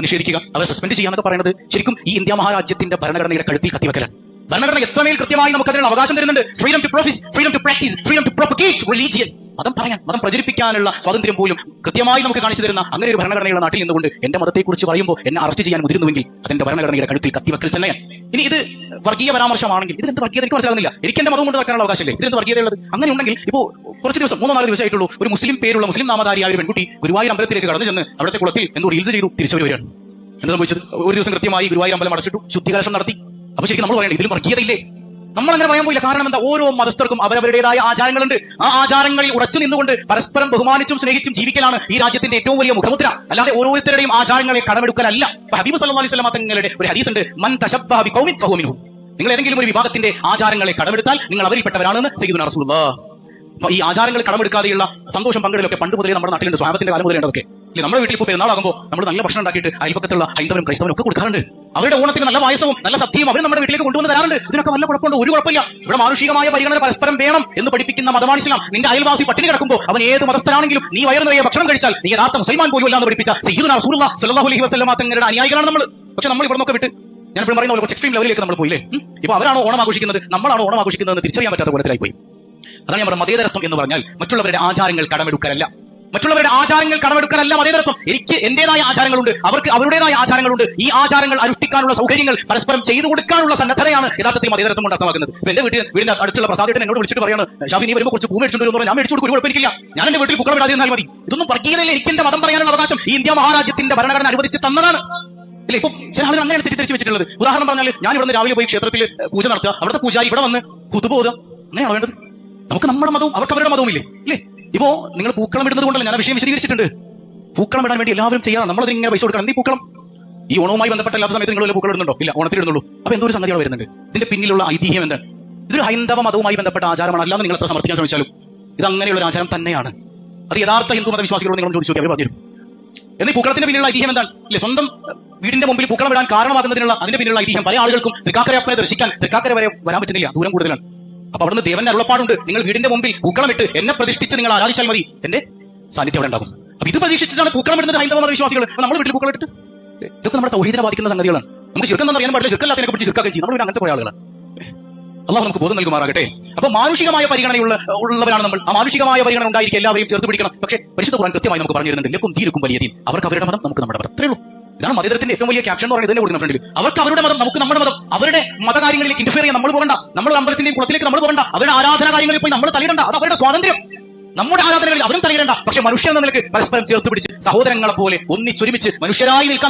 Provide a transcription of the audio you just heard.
നിഷേധിക്കുക, അവരെ സസ്പെൻഡ് ചെയ്യാന്നൊക്കെ പറയുന്നത് ശരിക്കും ഈ ഇന്ത്യ മഹാരാജ്യത്തിന്റെ ഭരണഘടനയുടെ കഴുത്തിൽ കത്തിവെക്കലാണ്. ഭരണഘടന എത്രമേൽ കൃത്യമായി നമുക്ക് അതിനുള്ള അവകാശം തരുന്നുണ്ട്. Freedom to profess, freedom to practise, freedom to propagate religion. മതം പറയാൻ, മതം പ്രചരിപ്പിക്കാനുള്ള സ്വാതന്ത്ര്യം പോലും കൃത്യമായി നമുക്ക് കാണിച്ചു തരുന്ന അങ്ങനെ ഒരു ഭരണഘടനയുടെ നാട്ടിൽ നിന്നുകൊണ്ട് എന്റെ മതത്തെക്കുറിച്ച് പറയുമ്പോൾ എന്നെ അറസ്റ്റ് ചെയ്യാൻ മുതിരുന്നുവെങ്കിൽ അതെന്റെ ഭരണഘടനയുടെ കഴുത്തിൽ കത്തിവെക്കൽ തന്നെയാണ്. ഇനി ഇത് വർഗീയ പരാമർശമാണെങ്കിൽ ഇതിനെന്ത് വർഗീയത എനിക്ക് മനസ്സിലാകുന്നില്ല. എനിക്ക് എന്റെ മതം കൊണ്ട് നടക്കാനുള്ള അവകാശമില്ലേ? ഇതിനെന്ത് വർഗീയതയുള്ളത്? അങ്ങനെ ഉണ്ടെങ്കിൽ ഇപ്പോൾ കുറച്ച് ദിവസം 3-4 ദിവസമായിട്ടുള്ളൂ ഒരു മുസ്ലിം പേരുള്ള മുസ്ലിം നാമധാരിയായ ഒരു പെൺകുട്ടി ഗുരുവായൂർ അമ്പലത്തിലേക്ക് കടന്നു ചെന്ന് അവിടുത്തെ കുളത്തിൽ എന്തോ റീൽസ് ചെയ്തു തിരിച്ചു വരികയാണ്. എന്താ സംഭവിച്ചത്? ഒരു ദിവസം കൃത്യമായി ഗുരുവായൂർ അമ്പലം അടച്ചിട്ടു, ശുദ്ധികലശം നടത്തി. അപ്പൊ ശരിക്കും നമ്മൾ പറയണം ഇതിലും വർഗീയതയില്ലേ? നമ്മൾ അങ്ങനെ പറയാൻ പോയില്ല. കാരണം എന്താ? ഓരോ മതസ്ഥർക്കും അവരവരുടേതായ ആചാരങ്ങളുണ്ട്. ആ ആചാരങ്ങളിൽ ഉറച്ചു നിന്നുകൊണ്ട് പരസ്പരം ബഹുമാനിച്ചും സ്നേഹിച്ചും ജീവിക്കലാണ് ഈ രാജ്യത്തിന്റെ ഏറ്റവും വലിയ മുഖമുദ്ര. അല്ലാതെ ഓരോരുത്തരുടെയും ആചാരങ്ങളെ കടമെടുക്കലല്ല. ഹബീബ് സല്ലല്ലാഹു അലൈഹി വസല്ലം തങ്ങളുടെ ഒരു ഹദീസ് ഉണ്ട്, മൻ തശബ്ബഹ ബിഖൗമിൻ ഫഹുവ മിൻഹും. നിങ്ങൾ ഏതെങ്കിലും ഒരു വിഭാഗത്തിന്റെ ആചാരങ്ങളെ കടമെടുത്താൽ നിങ്ങൾ അവരിൽപ്പെട്ടവരാണെന്ന് സയ്യിദുനാ റസൂലുള്ളാഹ്. ഈ ആചാരങ്ങൾ കടമെടുക്കാതെയുള്ള സന്തോഷം പങ്കിടലൊക്കെ പണ്ട് മുതലേ നമ്മുടെ നാട്ടിലുണ്ട്. സ്വഹാബത്തിന്റെ കാലം മുതലേ ഉണ്ടതൊക്കെ. നമ്മുടെ വീട്ടിൽ ഇപ്പോൾ പെരുന്നാളാകുമ്പോൾ നമ്മൾ നല്ല ഭക്ഷണം ഉണ്ടാക്കിയിട്ട് അയൽപക്കത്തുള്ള ഹൈന്ദവരും ക്രൈസ്തവരും ഒക്കെ കൊടുക്കാറുണ്ട്. അവരുടെ ഓണത്തിന് നല്ല പായസവും നല്ല സദ്യയും അവർ നമ്മുടെ വീട്ടിലേക്ക് കൊണ്ടുവന്ന് തരാറുണ്ട്. ഇതിനൊക്കെ വല്ല കുഴപ്പമുണ്ടോ? ഒരു കുഴപ്പമില്ല. ഇവിടെ മാനുഷികമായ പരിഗണന പരസ്പരം വേണം എന്ന് പഠിപ്പിക്കുന്ന മതമാണ് ഇസ്ലാം. നിന്റെ അയൽവാസി പട്ടിണി കിടക്കുമ്പോൾ അവൻ ഏത് മതസ്ഥനാണെങ്കിലും നീ വയറു നിറയെ ഭക്ഷണം കഴിച്ചാൽ നീ യഥാർത്ഥ മുസൽമാൻ പോലും അല്ലാന്ന് പഠിപ്പിച്ച സയ്യിദുനാ റസൂലുള്ളാഹി സ്വല്ലല്ലാഹു അലൈഹി വസല്ലം തങ്ങളുടെ അനുയായികളാണ് നമ്മൾ. പക്ഷെ നമ്മൾ ഇവിടെ നിന്നൊക്കെ വിട്ട് ഞാൻ ഇപ്പോൾ പറയുന്ന പോലെ കുറച്ച് എക്സ്ട്രീം ലെവലിലേക്ക് നമ്മൾ പോയില്ലേ? ഇപ്പൊ അവരാണോ ഓണം ആഘോഷിക്കുന്നത്, നമ്മളാണോ ഓണം ആഘോഷിക്കുന്നതെന്ന് തിരിച്ചറിയാൻ പറ്റാത്ത കോലത്തിലായി പോയി. അതാണ് ഞാൻ പറഞ്ഞത്, മതേതരത്വം എന്ന് പറഞ്ഞാൽ മറ്റുള്ളവരുടെ ആചാരങ്ങൾ കടമെടുക്കലല്ല. മറ്റുള്ളവരുടെ ആചാരങ്ങൾ കടമെടുക്കലല്ല മതേതരത്വം. എനിക്ക് എന്റേതായ ആചാരങ്ങളുണ്ട്, അവർക്ക് അവരുടേതായ ആചാരങ്ങളുണ്ട്. ഈ ആചാരങ്ങൾ അനുഷ്ഠിക്കാനുള്ള സൗകര്യങ്ങൾ പരസ്പരം ചെയ്തു കൊടുക്കാനുള്ള സന്നദ്ധതയാണ് യഥാർത്ഥത്തിൽ മതേതരത്വം കൊണ്ട് അർത്ഥമാക്കുന്നത്. ഇപ്പൊ എന്റെ വീടിന്റെ അടുത്തുള്ള പ്രസാദേട്ടൻ എന്നോട് വിളിച്ചിട്ട് പറയാണ്, ഷാഫി നീ വരുമ്പോൾ കുറച്ച് പൂ മേടിച്ചുകൊണ്ട് വരുമ്പോൾ ഞാൻ മേടിച്ചു കൊടുക്കും, ഒരു കുഴപ്പമില്ല, ഞാൻ എന്റെ വീട്ടിൽ പൂക്കളം ഇടാതിരുന്നാൽ മതി. ഇതൊന്നും വർഗീയതയില്ല. എനിക്ക് എന്റെ മതം പറയാനുള്ള അവകാശം ഈ ഇന്ത്യ മഹാരാജ്യത്തിന്റെ ഭരണഘടന അനുവദിച്ച് തന്നതാണ്. ഇല്ല, ഇപ്പൊ ചില ആളുകൾ അങ്ങനെയാണ് തെറ്റിദ്ധരിച്ച് വെച്ചിട്ടുള്ളത്. ഉദാഹരണം പറഞ്ഞാൽ ഞാൻ ഇവിടെ രാവിലെ പോയി ക്ഷേത്രത്തിൽ പൂജ നടത്തുക, അവിടുത്തെ പൂജാരി ഇവിടെ വന്ന് കുതുബ ഓതുക, അങ്ങനെയാണോ വേണ്ടത്? നമുക്ക് നമ്മുടെ മതവും അവർക്ക് അവരുടെ മതവും ഇല്ലേ? ഇല്ലേ? ഇപ്പോ നിങ്ങൾ പൂക്കളം ഇടുന്നത് കൊണ്ടല്ല, ഞാൻ വിഷയം വിശദീകരിച്ചിട്ടുണ്ട്. പൂക്കളം ഇടാൻ വേണ്ടി എല്ലാവരും ചെയ്യാം. നമ്മളതിന് ഇങ്ങനെ പൈസ കൊടുക്കണം. എന്ത് പൂക്കളം? ഈ ഓണവുമായി ബന്ധപ്പെട്ട എല്ലാ സമയത്ത് നിങ്ങൾ പൂക്കളം ഇടുന്നുണ്ടോ? ഇല്ല, ഓണത്തിൽ ഇടുന്നുള്ളൂ. അപ്പൊ എന്തോ ഒരു സംഗതികൾ വരുന്നുണ്ട്. ഇതിന്റെ പിന്നിലുള്ള ഐതിഹ്യം എന്താണ്? ഇതൊരു ഹൈന്ദവ മതവുമായി ബന്ധപ്പെട്ട ആചാരമാണ്. അല്ലാതെ നിങ്ങൾ എത്ര സമർത്ഥിക്കാൻ ശ്രമിച്ചാലും ഇത് അങ്ങനെയുള്ള ഒരു ആചാരം തന്നെയാണ്. അത് യഥാർത്ഥ ഹിന്ദു മതവിശ്വാസികളോട് നിങ്ങൾ ചോദിച്ചു നോക്കി, അവർ പറഞ്ഞു. എന്നീ പൂക്കളത്തിന്റെ പിന്നിലുള്ള ഐതിഹ്യം എന്താണ്? ഇല്ലേ, സ്വന്തം വീടിന്റെ മുമ്പിൽ പൂക്കളം ഇടാൻ കാരണമാകുന്നതിനുള്ള അതിന്റെ പിന്നിലുള്ള ഐതിഹ്യം പല ആളുകൾക്കും തൃക്കാക്കരയപ്പനെ ദർശിക്കാൻ തൃക്കാക്കര വരെ വരാൻ പറ്റുന്നില്ല, ദൂരം കൂടുതലാണ്. അപ്പൊ അവിടുന്ന് ദേവന്റെ അരുളപ്പാടുണ്ട്, നിങ്ങൾ വീടിന്റെ മുമ്പിൽ പൂക്കളമിട്ട് എന്നെ പ്രതിഷ്ഠിച്ച് നിങ്ങൾ ആരാധിച്ചാൽ മതി, എന്റെ സാന്നിധ്യം അവിടെ ഉണ്ടാകും. അപ്പൊ ഇത് പ്രതീക്ഷിച്ചിട്ടാണ് പൂക്കളം ഇടുന്നത് ഹൈന്ദവ മതവിശ്വാസികൾ. നമ്മൾ വീട്ടിൽ പൂക്കളം ഇട്ടിട്ട് ഇതൊക്കെ നമ്മുടെ തൗഹീദിനെ ബാധിക്കുന്ന സംഗതികളാണ്. നമുക്ക് ശിർക്കെന്ന് അറിയാൻ പാടില്ല, ശിർക്കല്ലാത്തതിനെ പിടിച്ച് ശിർക്കാക്കുകയും ചെയ്യും. നമ്മൾ അങ്ങനത്തെ കുറെ ആളുകളാണ്. അള്ളാഹു നമുക്ക് ബോധം നൽകുമാറാകട്ടെ. അപ്പൊ മാനുഷികമായ പരിഗണനയുള്ളവരാണ് നമ്മൾ. ആ മാനുഷികമായ പരിഗണന ഉണ്ടായിരിക്കും, എല്ലാവരെയും ചേർത്ത് പിടിക്കണം. പക്ഷേ പരിശുദ്ധ ഖുർആൻ കൃത്യമായി നമുക്ക് പറഞ്ഞു തരുന്നുണ്ട്, ലക്കും ദീനുക്കും വലിയ ദീൻ. അവർക്ക് അവരുടെ മതം, നമുക്ക് നമ്മുടെ മതം. അത്രേ ഉള്ളൂ. ഇതാണ് മതേതരത്തിന്റെ ഏറ്റവും വലിയ ക്യാപ്ഷൻ എന്ന് പറയുന്നത്. ഇതിന്റെ കൊടുക്കുന്ന ഫ്രണ്ടിൽ അവർക്ക് അവരുടെ മതം, നമുക്ക് നമ്മുടെ മതം. അവരുടെ മതകാര്യങ്ങളിലേക്ക് ഇന്റർഫിയർ ചെയ്യാൻ നമ്മൾ പോകണ്ട. നമ്മുടെ അമ്പലത്തിന്റെയും കുളത്തിലേക്ക് നമ്മൾ പോകണ്ട. അവരുടെ ആരാധന കാര്യങ്ങളിൽ പോയി നമ്മൾ തലയിടണ്ട. അത് അവരുടെ സ്വാതന്ത്ര്യം. നമ്മുടെ ആരാധനകളിൽ അവരും തലയിടണ്ട. പക്ഷെ മനുഷ്യൻ എന്ന നിലയ്ക്ക് പരസ്പരം ചേർത്ത് പിടിച്ച് സഹോദരങ്ങളെ പോലെ ഒന്നിച്ചൊരുമിച്ച് മനുഷ്യരായി നിൽക്കാൻ